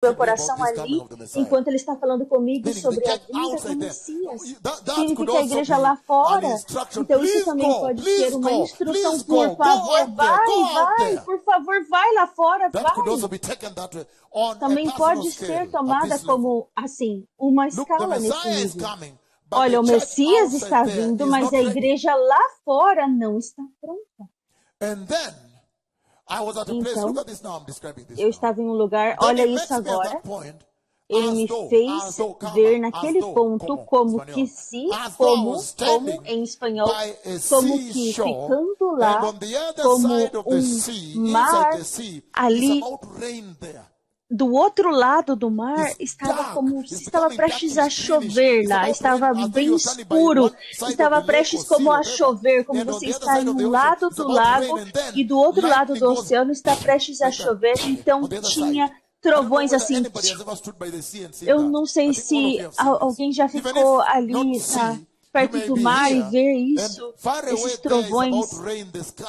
meu coração ali, enquanto ele está falando comigo sobre a vinda do Messias. Significa a igreja lá fora. Então isso também pode ser uma instrução, por favor, vai, por favor, vai lá fora, vai. Também pode ser tomada como, assim, uma escala nesse nível. Olha, o Messias está vindo, mas a igreja lá fora não está pronta. Então, eu estava em um lugar, olha isso agora, ele me fez ver naquele ponto como que como em espanhol, como que ficando lá, como um mar ali, do outro lado do mar, estava como se estava prestes a chover lá, estava bem escuro, estava prestes como a chover, como você está em um lado do lago e do outro lado do oceano está prestes a chover, então tinha trovões assim. Eu não sei se alguém já ficou ali, tá? Perto do mar e ver isso, esses trovões.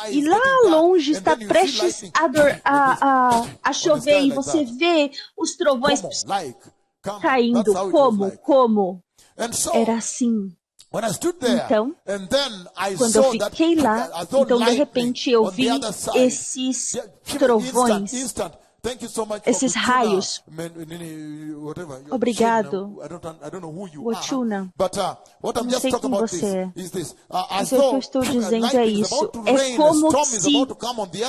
E lá longe está prestes a chover e você vê os trovões caindo. Como? Era assim. Então, quando eu fiquei lá, então de repente eu vi esses trovões, esses raios. Obrigado, Wachuna. Não sei quem você é. Mas o que eu estou dizendo é isso. É como se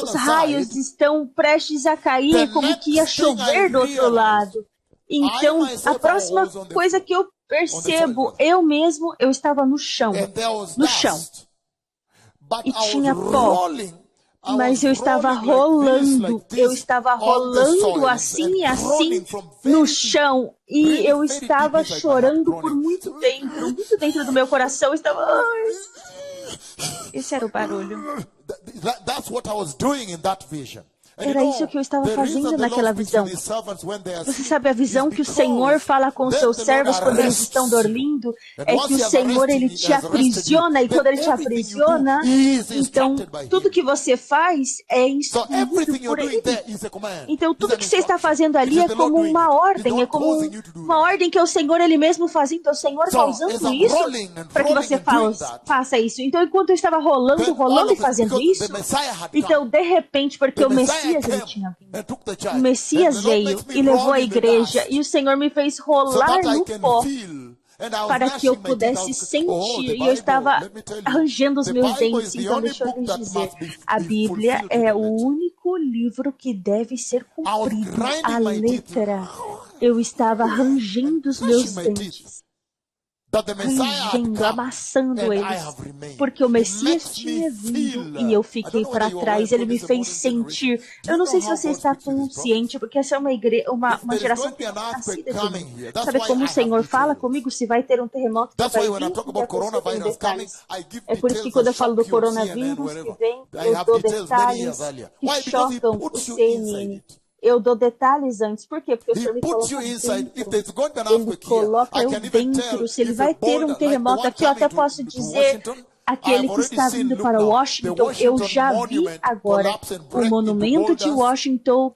os raios estão prestes a cair, como que ia chover do outro lado. Então, a próxima coisa que eu percebo, eu estava no chão. E tinha pó. Mas eu estava rolando assim e assim no chão. E eu estava chorando por muito dentro do meu coração. Eu estava... Esse era o barulho. Era isso que eu estava fazendo naquela visão. Você sabe a visão que o Senhor fala com os seus servos quando eles estão dormindo? É que o Senhor, Ele te aprisiona, e quando Ele te aprisiona, então tudo que você faz é instruído por Ele. Então tudo que você está fazendo ali é como uma ordem, uma ordem que o Senhor, Ele mesmo faz. Então o Senhor está usando isso para que você faça isso. Então enquanto eu estava rolando e fazendo isso, então de repente, porque o Messias ele tinha vindo. O Messias veio e levou a igreja, e o Senhor me fez rolar no pó para que eu pudesse sentir, e eu estava arranjando os meus dentes. Então deixa eu lhes dizer, a Bíblia é o único livro que deve ser cumprido à letra. Eu estava arranjando os meus dentes, amassando eles, porque o Messias tinha vindo e eu fiquei para trás. Ele me fez sentir. Eu não sei se você está consciente, porque essa é uma geração que está nascida de mim. Sabe como o Senhor fala comigo? Se vai ter um terremoto que vai vir, detalhes. É por isso que quando eu falo do coronavírus que vem, eu dou detalhes que chocam o CNN. Eu dou detalhes antes. Por quê? Porque o Senhor me coloca dentro. Ele coloca eu dentro. Se ele vai ter um terremoto aqui, eu até posso dizer, aquele que está vindo para Washington, eu já vi agora o monumento de Washington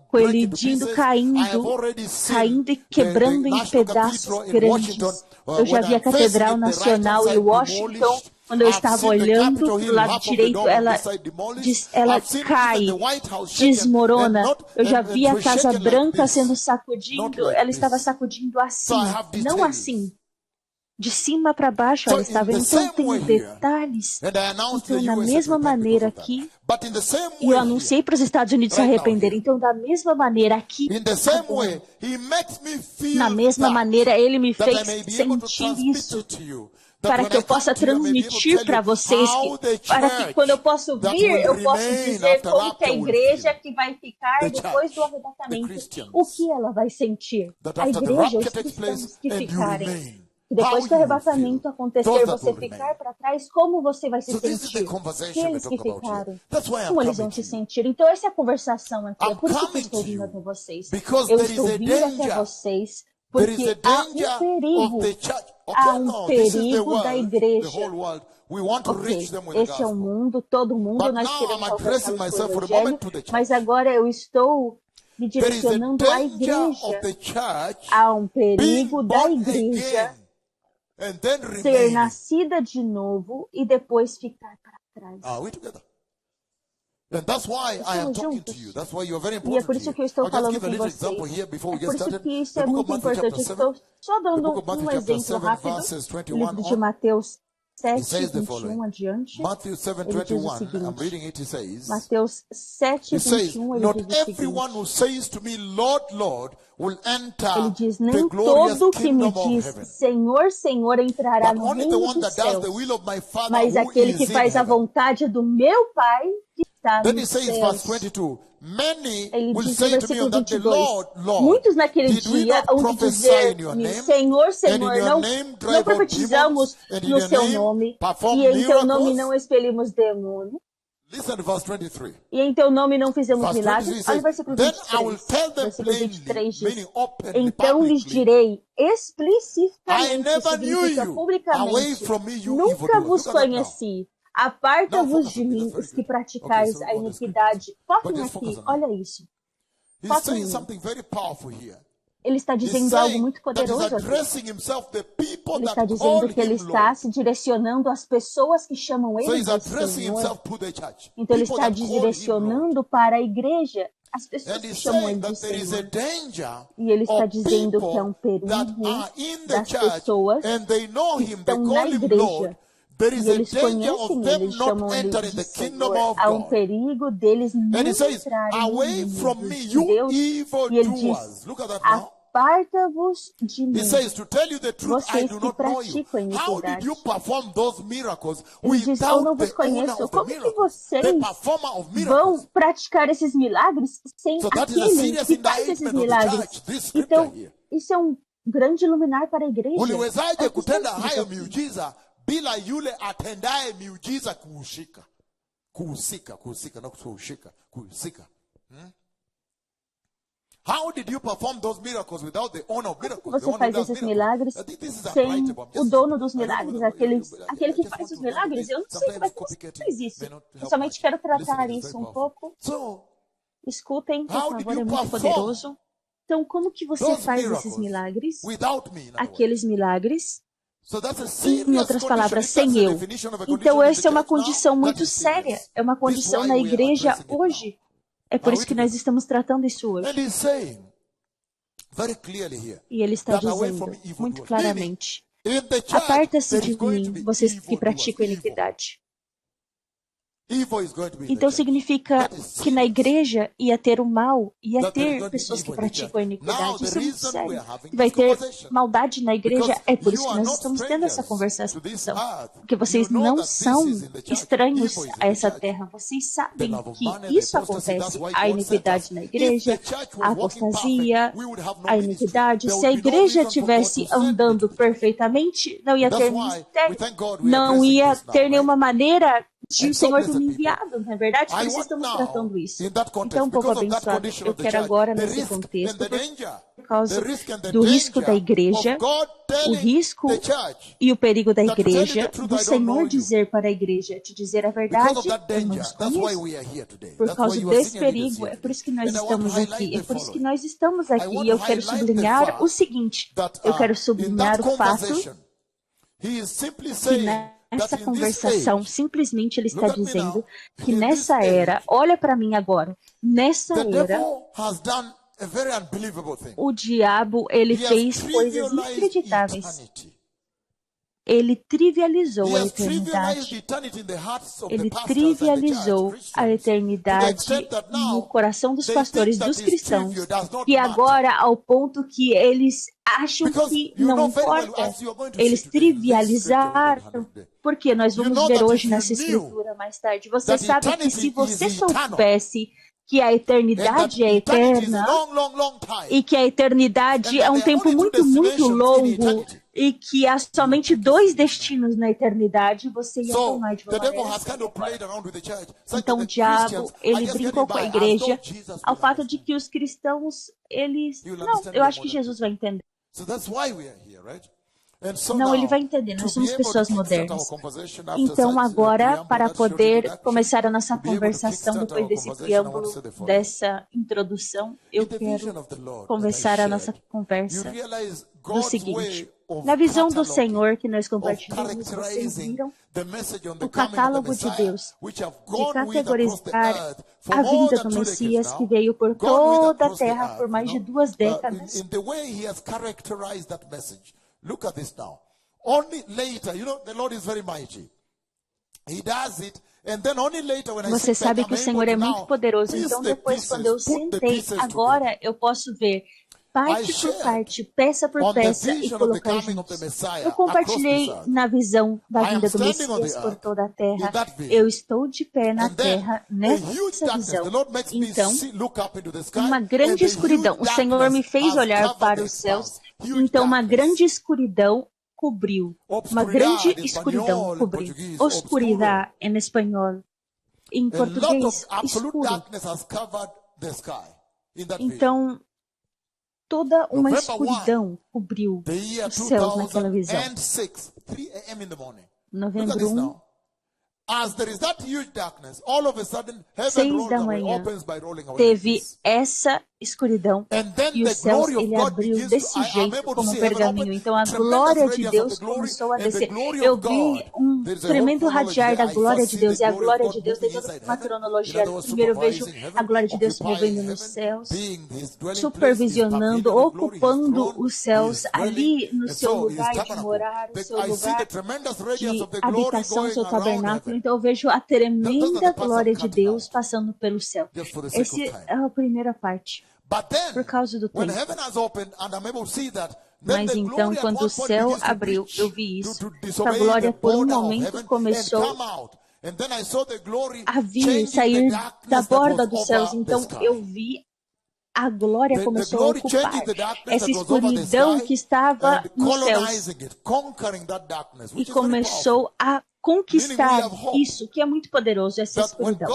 colidindo, caindo e quebrando em pedaços grandes. Eu já vi a Catedral Nacional em Washington. Quando eu estava olhando para o lado direito, ela cai, desmorona. Eu já vi a Casa Branca sendo sacudindo. Ela estava sacudindo assim, não assim. De cima para baixo ela estava. Então tem detalhes. Então, na mesma maneira aqui, e eu anunciei para os Estados Unidos se arrependerem. Então, da mesma maneira aqui, na mesma maneira, Ele me fez sentir isso, para que eu possa transmitir para vocês, para que quando eu posso vir, eu possa dizer como que a igreja que vai ficar depois do arrebatamento, o que ela vai sentir. A igreja, os cristãos que ficarem. E depois que o arrebatamento acontecer, você ficar para trás, como você vai se sentir? Aqueles que ficaram, como eles vão se sentir? Então essa é a conversação aqui, é por isso que eu estou vindo até vocês. Eu estou vindo até vocês porque há um perigo da igreja. Esse é o mundo, todo mundo, nós queremos alcançar o Evangelho, mas agora eu estou me direcionando à igreja. Há um perigo da igreja ser nascida de novo e depois ficar para trás. Estamos juntos. E é por isso que eu estou falando com vocês. É por isso que isso é muito importante. Estou só dando um exemplo rápido. O livro de Mateus 7, 21 adiante. Ele diz o seguinte. Mateus 7, 21, ele diz o seguinte. Ele diz, nem todo que me diz, Senhor, Senhor, entrará no reino dos céus, mas aquele que faz a vontade do meu Pai que está nos céus. Ele diz no versículo 22, muitos naquele dia hão de dizer-me, Senhor, Senhor, não profetizamos no seu nome, e em teu nome não expelimos demônio, e em teu nome não fizemos milagres. Olha o versículo 23. Versículo 23 diz, então lhes direi explicitamente, significa publicamente, nunca vos conheci. Aparta-vos de mim, os que praticais a iniquidade. Foquem aqui, olha isso. Foquem. Ele está dizendo algo muito poderoso aqui. Ele está dizendo que ele está se direcionando às pessoas que chamam ele de Senhor. Então ele está direcionando para a igreja, as pessoas que chamam ele de Senhor. E ele está dizendo que é um perigo das pessoas que estão na igreja. E eles conhecem ele, eles chamam ele de Senhor. Há um perigo deles não entrarem no reino de Deus. E ele diz, aparta-vos de mim, vocês que praticam a iniquidade. Ele diz, eu não vos conheço. Como que vocês vão praticar esses milagres sem aquele que faz esses milagres? Então, isso é um grande luminar para a igreja. Bila yule atendaye miujiza kuhusika. Não kuhusika. How did you perform those miracles without the owner of miracles? Você faz esses milagres sem o dono dos milagres, aquele que faz os milagres. Eu não sei como é que você faz isso. Eu somente quero tratar isso um pouco. Escutem, por favor, é muito poderoso. Então, como que você faz esses milagres? Aqueles milagres. Em outras palavras, sem eu. Então, essa é uma condição muito séria. É uma condição na igreja hoje. É por isso que nós estamos tratando isso hoje. E ele está dizendo muito claramente, aparta-se de mim, vocês que praticam iniquidade. Então significa que na igreja ia ter o mal, ia ter pessoas que praticam a iniquidade. Isso é muito sério. Vai ter maldade na igreja. É por isso que nós estamos tendo essa conversação. Porque vocês não são estranhos a essa terra. Vocês sabem que isso acontece. A iniquidade na igreja, a apostasia, a iniquidade. Se a igreja estivesse andando perfeitamente, não ia ter mistério. Não ia ter nenhuma maneira de o Senhor ter me enviado, não é verdade? Por isso estamos tratando isso. Então, povo abençoado, eu quero agora, nesse contexto, por causa do risco da igreja, o risco e o perigo da igreja, do Senhor dizer para a igreja, te dizer a verdade, irmãos, por causa desse perigo, é por isso que nós estamos aqui. É por isso que nós estamos aqui. E eu quero sublinhar o seguinte, eu quero sublinhar o fato que essa conversação, simplesmente ele está dizendo que nessa era, olha para mim agora, nessa era, o diabo, ele fez coisas inacreditáveis. Ele trivializou a eternidade. Ele trivializou a eternidade no coração dos pastores, dos cristãos. E agora, ao ponto que eles acham que não importa, eles trivializaram. Porque nós vamos ver hoje nessa escritura mais tarde. Você sabe que se você soubesse que a eternidade é eterna e que a eternidade é um tempo muito, muito longo e que há somente 2 destinos na eternidade, você ia tomar de uma maneira. Então o diabo, ele brincou com a igreja ao fato de que os cristãos, eles... Não, eu acho que Jesus vai entender. Não, ele vai entender, nós somos pessoas modernas. Então, agora, para poder começar a nossa conversação, depois desse preâmbulo, dessa introdução, eu quero começar a nossa conversa do seguinte. Na visão do Senhor que nós compartilhamos, vocês viram o catálogo de Deus, de categorizar a vinda do Messias que veio por toda a terra por mais de 2 décadas. Look at this now. Only later, the Lord is very mighty. He does it, and then only later when I Você sit back, sabe que o Senhor é muito poderoso. Então, depois, quando eu sentei, agora eu posso ver parte por parte, peça por peça e colocar juntos. Eu compartilhei na visão da vinda do Messias por toda a terra. Eu estou de pé na terra nessa visão. Então, uma grande escuridão. O Senhor me fez olhar para os céus. Então, uma grande escuridão cobriu. Uma grande escuridão cobriu. Oscuridade em espanhol. Em português, escuro. Então, toda uma escuridão cobriu os céus naquela visão. Novembro 1, 6 da manhã, teve essa escuridão e o céu ele abriu desse jeito como um pergaminho. Então a glória de Deus começou a descer. Eu vi um tremendo radiar da glória de Deus, e a glória de Deus tem toda uma cronologia. Primeiro eu vejo a glória de Deus se movendo nos céus, supervisionando, ocupando os céus ali no seu lugar de morar, no seu lugar de habitação, no seu tabernáculo. Então eu vejo a tremenda glória de Deus passando pelo céu. Essa é a primeira parte. Por causa do tempo. Mas então, quando o céu abriu, eu vi isso. A glória, por um momento, começou a vir, sair da borda dos céus. Então, eu vi a glória começou a ocupar essa escuridão que estava nos céus. E começou a conquistar isso, que é muito poderoso, essa escuridão.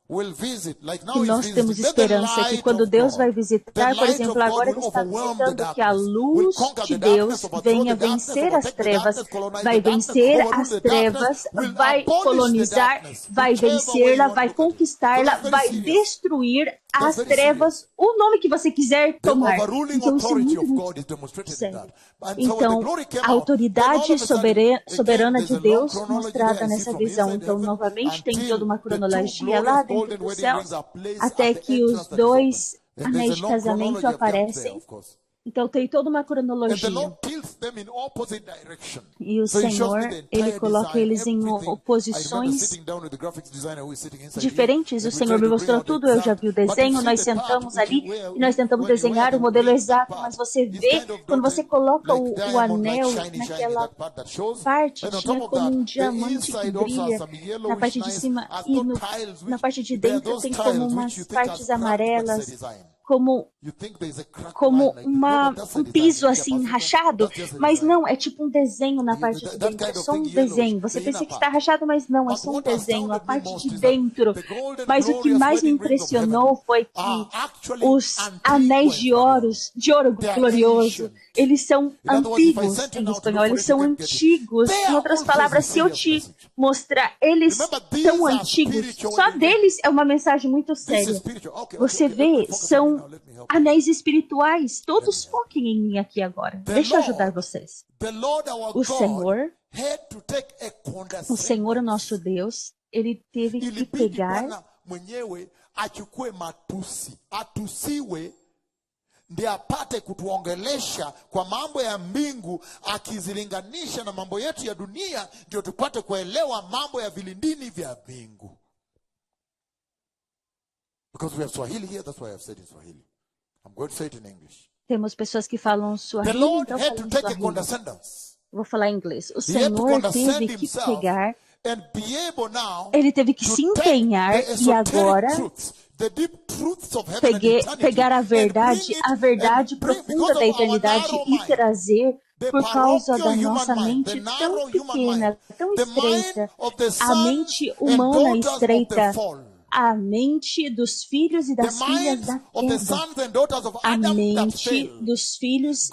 E nós temos esperança que quando Deus vai visitar, por exemplo, agora Ele está visitando, que a luz de Deus venha vencer as trevas, vai vencer as trevas, vai colonizar, vai vencê-la, vai conquistá-la, vai destruir as trevas, o nome que você quiser tomar. Então, isso é muito sério. Então, a autoridade soberana de Deus mostrada nessa visão. Então, novamente, tem toda uma cronologia lá dentro dos céus, até que os 2 anéis de casamento aparecem. Então, tem toda uma cronologia. E o Senhor, Ele coloca eles em oposições diferentes. O Senhor me mostrou tudo, eu já vi o desenho, nós sentamos ali e nós tentamos desenhar o modelo exato, mas você vê, quando você coloca o anel naquela parte, tinha como um diamante que brilha na parte de cima e na parte de dentro tem como umas partes amarelas, como um piso assim rachado, mas não, é tipo um desenho na parte de dentro, é só um desenho. Você pensa que está rachado, mas não, é só um desenho, a parte de dentro. Mas o que mais me impressionou foi que os anéis de ouro glorioso, eles são antigos em espanhol, eles são antigos. Em outras palavras, se eu te mostrar, eles são antigos, só deles é uma mensagem muito séria. Você vê, são anéis espirituais. Todos foquem em mim aqui agora. Deixa eu ajudar vocês. O Senhor, nosso Deus, Ele teve que pegar ndiye apate kutuongelesha kwa mambo ya mbingu akizilinganisha na mambo yetu ya dunia, ndio tupate kuelewa mambo ya vilindini vya mbingu. Because we have Swahili here, that's why I've said in Swahili. I'm going to say it in English. Temos pessoas que falam Swahili, então falam Swahili. Vou falar em inglês. O Senhor teve que pegar, Ele teve que se empenhar e agora pegar a verdade profunda da eternidade e trazer por causa da nossa mente tão pequena, tão estreita, a mente humana estreita, a mente dos filhos e das filhas da terra, a mente dos filhos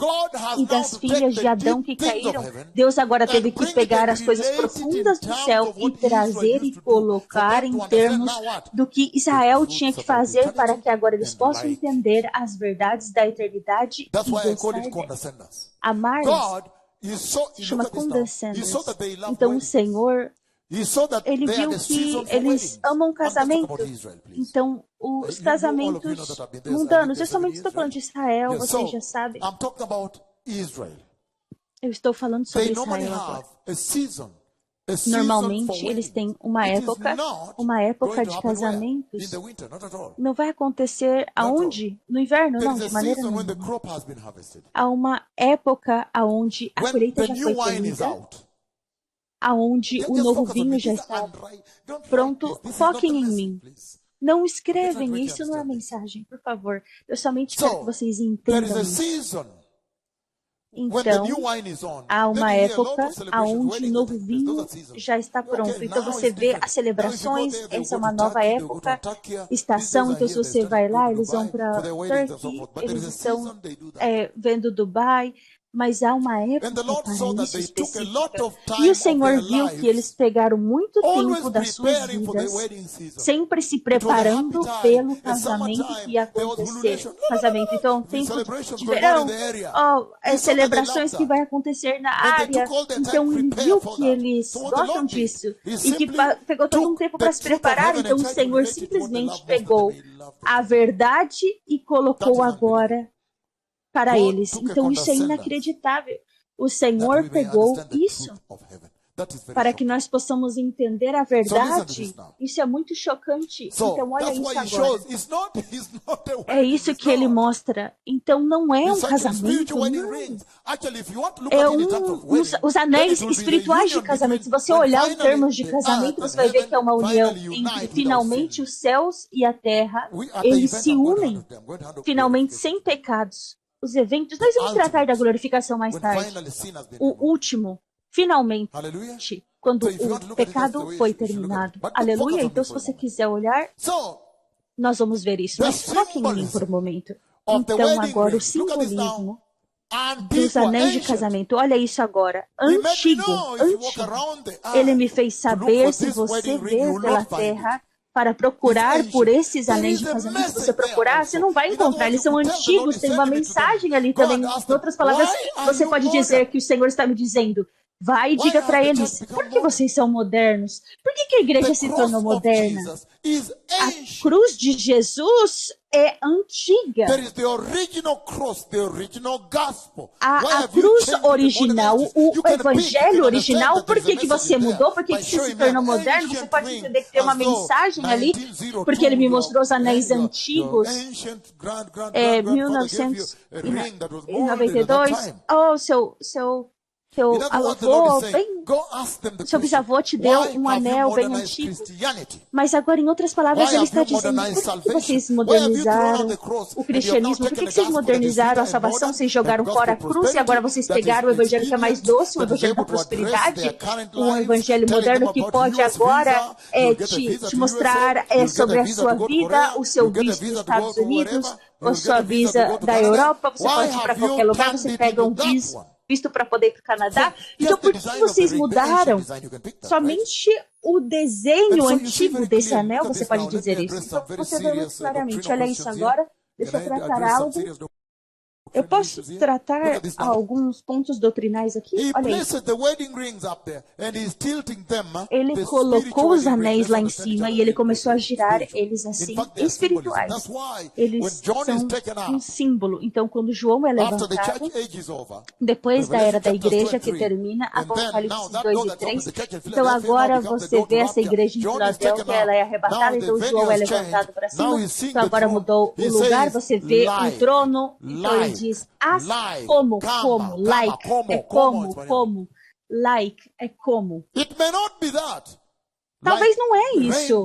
e das filhas de Adão que caíram. Deus agora teve que pegar as coisas profundas do céu e trazer e colocar em termos do que Israel tinha que fazer para que agora eles possam entender as verdades da eternidade e descer. Amar se chama condescendência. Então o Senhor, ele viu que eles amam casamento. Então, os casamentos mundanos, eu somente estou falando de Israel, vocês já sabem. Eu estou falando sobre Israel agora. Normalmente, eles têm uma época de casamentos. Não vai acontecer aonde? No inverno, não, de maneira nenhuma. Há uma época aonde a colheita já foi colhida, aonde o novo vinho já está pronto. Foquem em mim. Não escrevem, isso não é mensagem, por favor. Eu somente quero que vocês entendam isso. Então, há uma época onde o novo vinho já está pronto. Então, você vê as celebrações, essa é uma nova época, estação. Então, se você vai lá, eles vão para Turquia, eles estão vendo Dubai. Mas há uma época para isso específica. E o Senhor viu que eles pegaram muito tempo das suas vidas, sempre se preparando pelo casamento que ia acontecer. Casamento, então, tempo de verão, celebrações que vai acontecer na área. Então, ele viu que eles gostam disso e que pegou todo um tempo para se preparar. Então, o Senhor simplesmente pegou a verdade e colocou agora para eles. Então, isso é inacreditável. O Senhor pegou isso para que nós possamos entender a verdade. Isso é muito chocante. Então, olha isso agora. É isso que ele mostra. Então, não é um casamento, não. Os anéis espirituais de casamento. Se você olhar em termos de casamento, você vai ver que é uma união entre, finalmente, os céus e a terra. Eles se unem, finalmente, sem pecados. Os eventos, nós vamos tratar da glorificação mais tarde. O último, finalmente, quando o pecado foi terminado. Aleluia. Então, se você quiser olhar, nós vamos ver isso. Mas foquem em mim por um momento. Então, agora, o simbolismo dos anéis de casamento. Olha isso agora. Antigo. Ele me fez saber, se você ver pela terra, para procurar por esses anéis de casamento. Se você procurar, você não vai encontrar. Eles são antigos, tem uma mensagem ali também. Em outras palavras, você pode dizer que o Senhor está me dizendo, vai e diga para eles, por que vocês são modernos? Por que a igreja se tornou moderna? A cruz de Jesus é antiga. A cruz original, o evangelho original, por que você mudou? Por que você se tornou moderno? Você pode entender que tem uma mensagem ali, porque ele me mostrou os anéis antigos, 1992. Oh, seu avô, seu bisavô te deu um anel bem antigo. Mas agora, em outras palavras, ele está dizendo, por que vocês modernizaram o cristianismo? Por que vocês modernizaram a salvação? Vocês jogaram fora a cruz e agora vocês pegaram o evangelho que é mais doce, o evangelho da prosperidade, um evangelho moderno que pode agora te mostrar sobre a sua vida, o seu visto dos Estados Unidos, ou sua visa da Europa. Você pode ir para qualquer lugar, você pega um visto para poder ir para o Canadá. Então, por que vocês mudaram? Somente o desenho antigo desse anel, você pode dizer isso. Então, você vê muito claramente. Olha isso agora. Deixa eu tratar algo. Eu posso tratar alguns pontos doutrinais aqui? Olha isso. Ele colocou os anéis lá em cima e ele começou a girar eles assim, espirituais. Eles são um símbolo. Então, quando João é levantado, depois da era da igreja que termina, Apocalipse 2 e 3, então agora você vê essa igreja em Filadélfia, ela é arrebatada, então João é levantado para cima. Então agora mudou o lugar, você vê o trono, então ele diz, como, like, é como, like, é como. Talvez não é isso.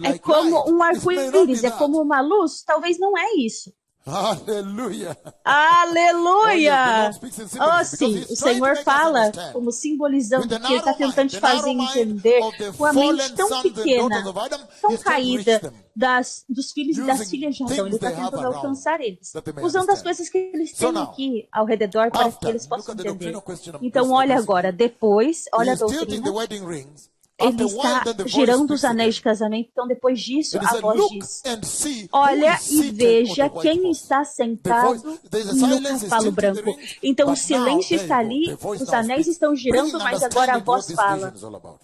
É como um arco-íris, é como uma luz, talvez não é isso. Hallelujah. Aleluia! Oh, yes, Oh, sim, o Senhor fala como simbolizando que Ele está tentando te fazer entender com a mente tão pequena, tão caída dos filhos e das filhas de Adão. Ele está tentando alcançar eles, usando as coisas que eles têm aqui ao redor para que eles possam entender. Então, olha agora, depois, olha a doutrina. Ele está girando os anéis de casamento. Então, depois disso, a voz diz: olha e veja quem está sentado no cavalo branco. Então, o silêncio está ali, os anéis estão girando, mas agora a voz fala,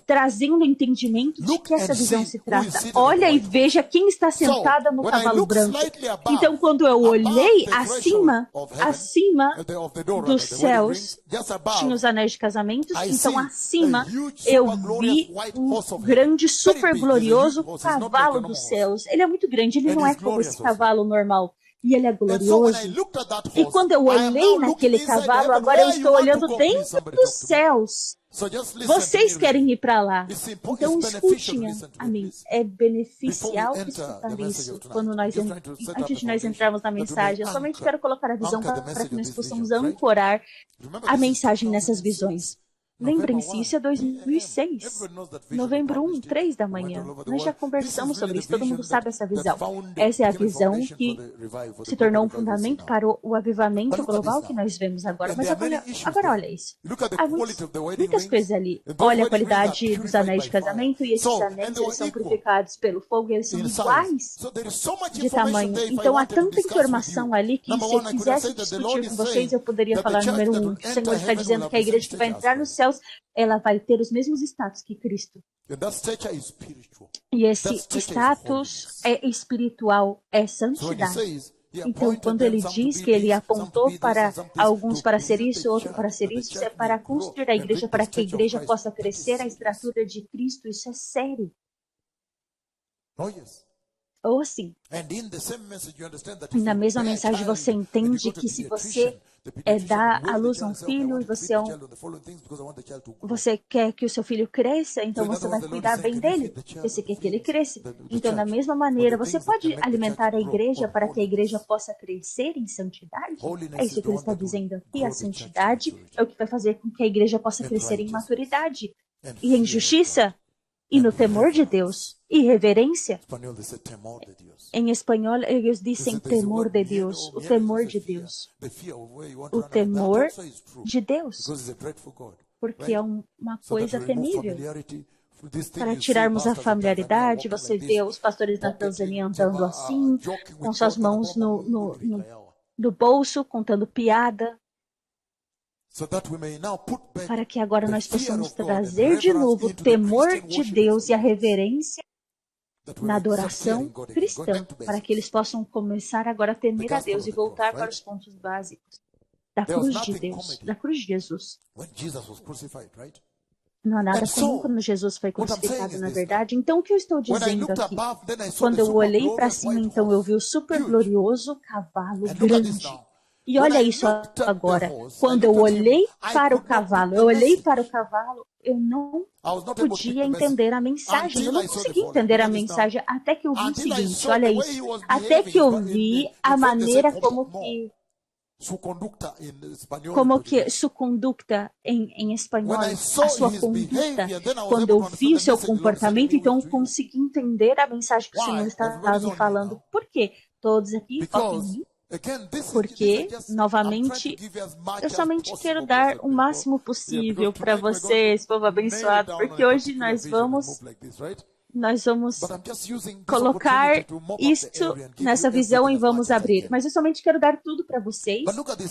trazendo entendimento de que essa visão se trata. Olha e veja quem está sentada no cavalo branco. Então, quando eu olhei acima dos céus, tinha os anéis de casamento. Então, acima, eu vi um grande, super glorioso cavalo dos céus. Ele é muito grande, ele não é como esse cavalo normal. E ele é glorioso. E quando eu olhei naquele cavalo, agora eu estou olhando dentro dos céus. Vocês querem ir para lá. Então escute-me. Amém. É beneficial escutar isso. Antes de nós entrarmos na mensagem, eu somente quero colocar a visão para que nós possamos ancorar a mensagem nessas visões. Lembrem-se, isso é 2006, novembro 1, 3 da manhã. Nós já conversamos sobre isso, todo mundo sabe essa visão. Essa é a visão que se tornou um fundamento para o avivamento global que nós vemos agora. Mas agora olha isso. Há muitas coisas ali. Olha a qualidade dos anéis de casamento, e esses anéis eles são purificados pelo fogo, e eles são iguais de tamanho. Então há tanta informação ali que se eu quisesse discutir com vocês, eu poderia falar número 1, que o Senhor está dizendo que a igreja que vai entrar no céu, ela vai ter os mesmos status que Cristo. E esse status é espiritual, é santidade. Então, quando ele diz que ele apontou para alguns para ser isso, outro para ser isso é para construir a igreja, para que a igreja possa crescer à estatura de Cristo. Isso é sério. Ou assim. E na mesma mensagem você entende que se você dá à luz a um filho e você quer que o seu filho cresça, então você vai cuidar bem dele. Você quer que ele cresça. Então, da mesma maneira, você pode alimentar a igreja para que a igreja possa crescer em santidade? É isso que ele está dizendo aqui. A santidade é o que vai fazer com que a igreja possa crescer em maturidade e em justiça e no temor de Deus e reverência. Em espanhol, eles dizem temor de Deus, o temor de Deus. O temor de Deus, porque é uma coisa temível. Para tirarmos a familiaridade, você vê os pastores na Tanzânia andando assim, com suas mãos no bolso, contando piada. Para que agora nós possamos trazer de novo o temor de Deus e a reverência na adoração cristã, para que eles possam começar agora a temer a Deus e voltar para os pontos básicos da cruz de Deus, da cruz de Jesus. Não há nada comum quando Jesus foi crucificado, na verdade. Então, o que eu estou dizendo aqui? Quando eu olhei para cima, então eu vi o super glorioso cavalo grande. E olha isso agora. Quando eu olhei para o cavalo, eu não podia entender a mensagem. Eu não consegui entender a mensagem até que eu vi o seguinte, olha isso. Até que eu vi a maneira como que su conducta em espanhol, a sua conduta, quando eu vi o seu comportamento, então eu consegui entender a mensagem que o Senhor estava me falando. Por quê? Todos aqui, foquem em mim. Porque, novamente, eu somente quero dar o máximo possível para vocês, povo abençoado, porque hoje nós vamos colocar isto nessa visão e vamos abrir. Mas eu somente quero dar tudo para vocês,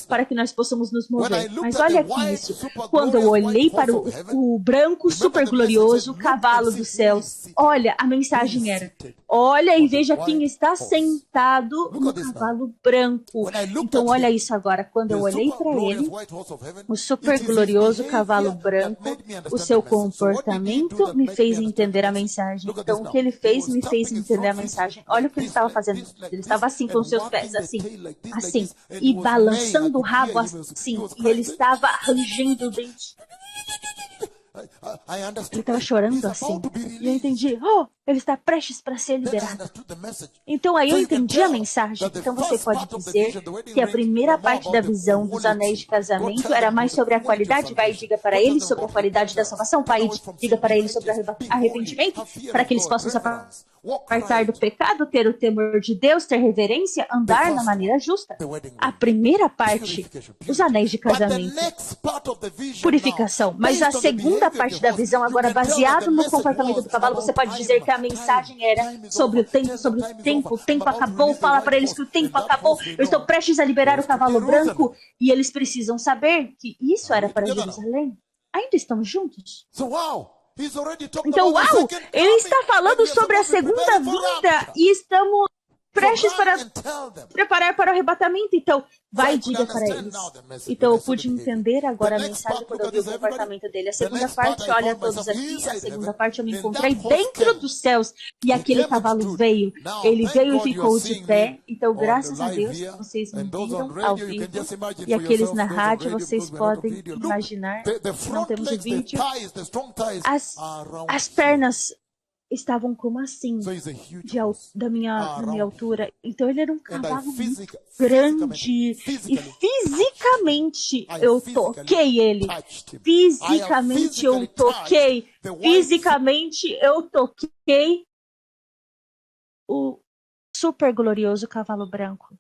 para que nós possamos nos mover. Mas olha aqui isso. Quando eu olhei para o branco super glorioso, cavalo dos céus, olha, a mensagem era: olha e veja quem está sentado no cavalo branco. Então olha isso agora. Quando eu olhei para ele, o super glorioso cavalo branco, o seu comportamento me fez entender a mensagem. Então, o que ele fez me fez entender a mensagem. Olha o que ele estava fazendo. Ele estava assim, com os seus pés, assim, e balançando o rabo assim. E ele estava rangendo o dente. I understood Ele estava that chorando he's assim. about to be E eu released. entendi, oh, ele está prestes para ser Then I liberado. understood the message. Então aí So eu you can entendi a tell mensagem. that the Então você first pode part of the dizer vision, the wedding que a rings, primeira were more parte da about the visão dos anéis de quality. Go casamento tell era them mais about sobre the a quality of qualidade. Vai, salvation. diga para Go tell eles them sobre a about qualidade da repentance. salvação. Turn Vai, away from diga sin, para be eles sobre o righteous, be holy, arrependimento, have fear para of que eles God, possam se reverence, walk apartar do right. pecado, ter o temor de Deus, ter reverência, The andar na first one, maneira justa. the wedding A ring. primeira parte, Purification, os purity. anéis de But the casamento, next part of the vision now, purificação. Mas a based on the segunda behavior of parte the da horse, visão, you agora can tell that the baseado no message comportamento was do cavalo, você about pode dizer que a mensagem era time is sobre over. o tempo, Tell sobre them o time is tempo. over. O tempo I'm about to acabou. release the Fala white para eles horse, que o tempo and that acabou. horse they Eu estou know prestes a liberar goes o to cavalo Jerusalem. branco e eles precisam saber que isso Are era we para together now? Jerusalém. Ainda estamos juntos? So wow, he's already talking Então, about the uau, second ele coming, está and falando we are sobre a supposed to be segunda preparing for vinda rapture. e estamos So prestes run para and tell them. preparar para o arrebatamento. Então, So vai I e could diga para understand eles. now the message Então, when eu I saw the pude behavior. entender The agora a next mensagem part, quando look eu at vi o this, everybody. comportamento dele. A The segunda next part, parte, I olha found todos myself aqui. A inside segunda heaven, parte eu me and encontrei that horse dentro came. dos céus. E He aquele came and cavalo stood. veio. Now, Ele thank veio e God you are ficou de seeing pé. me Então, on graças a live Deus, here, vocês me and those on viram ao radio, you can vivo. just imagine E for aqueles yourself, na those on rádio, radio, vocês because we're not on podem video. Look, imaginar the que não front temos o legs, the vídeo. thighs, the strong thighs are around As here. pernas estavam como assim, So he's a huge de horse da minha around altura. here. Então ele era um And I cavalo muito physically, grande. E fisicamente eu toquei ele. touched him. Fisicamente eu toquei. The white Fisicamente eu toquei o super glorioso cavalo branco.